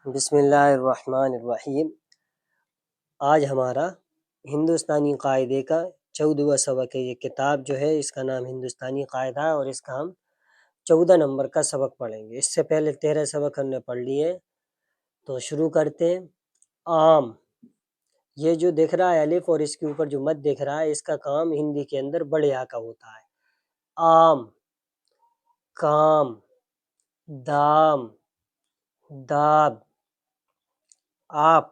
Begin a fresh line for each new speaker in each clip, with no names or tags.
بسم اللہ الرحمن الرحیم۔ آج ہمارا ہندوستانی قاعدے کا 14واں سبق ہے۔ یہ کتاب جو ہے اس کا نام ہندوستانی قاعدہ ہے اور اس کا ہم 14 نمبر کا سبق پڑھیں گے۔ اس سے پہلے 13 سبق ہم نے پڑھ لیے، تو شروع کرتے ہیں۔ عام، یہ جو دکھ رہا ہے الف اور اس کے اوپر جو مد دکھ رہا ہے، اس کا کام ہندی کے اندر بڑے آ کا ہوتا ہے۔ عام، کام، دام، داب، آپ،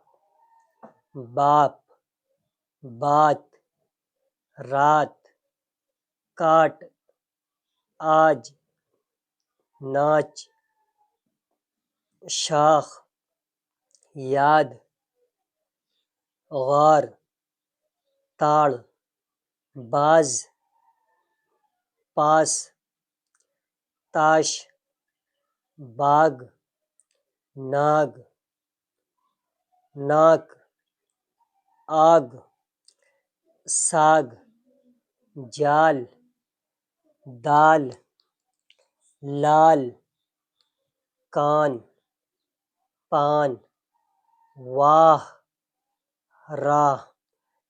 باپ، بات، رات، کاٹ، آج، ناچ، شاخ، یاد، غار، تاڑ، باز، پاس، تاش، باغ، ناگ، ناک، آگ، ساگ، جال، دال، لال، کان، پان، واہ، راہ۔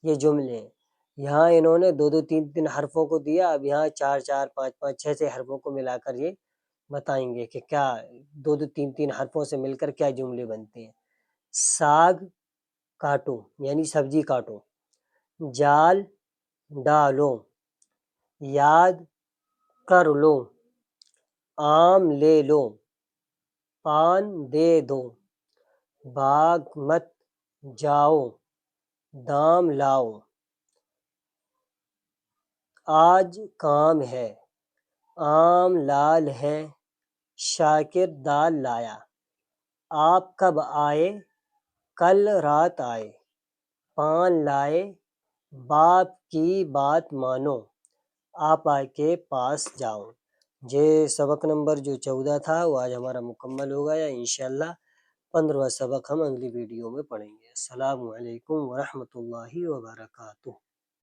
یہ جملے ہیں۔ یہاں انہوں نے 2 حرفوں کو دیا، اب یہاں 4 4 5 5 6 حرفوں کو ملا کر یہ بتائیں گے کہ کیا 2 حرفوں سے مل کر کیا جملے بنتے ہیں۔ ساگ کاٹو یعنی سبزی کاٹو، جال ڈالو، یاد کر لو، آم لے لو، پان دے دو، باغ مت جاؤ، دام لاؤ، آج کام ہے، آم لال ہے، شاکر دال لایا، آپ کب آئے، کل رات آئے، پان لائے، باپ کی بات مانو، آپا کے پاس جاؤ۔ یہ سبق نمبر جو 14 تھا وہ آج ہمارا مکمل ہو گیا۔ انشاءاللہ 15واں سبق ہم اگلی ویڈیو میں پڑھیں گے۔ السلام علیکم ورحمۃ اللہ وبرکاتہ۔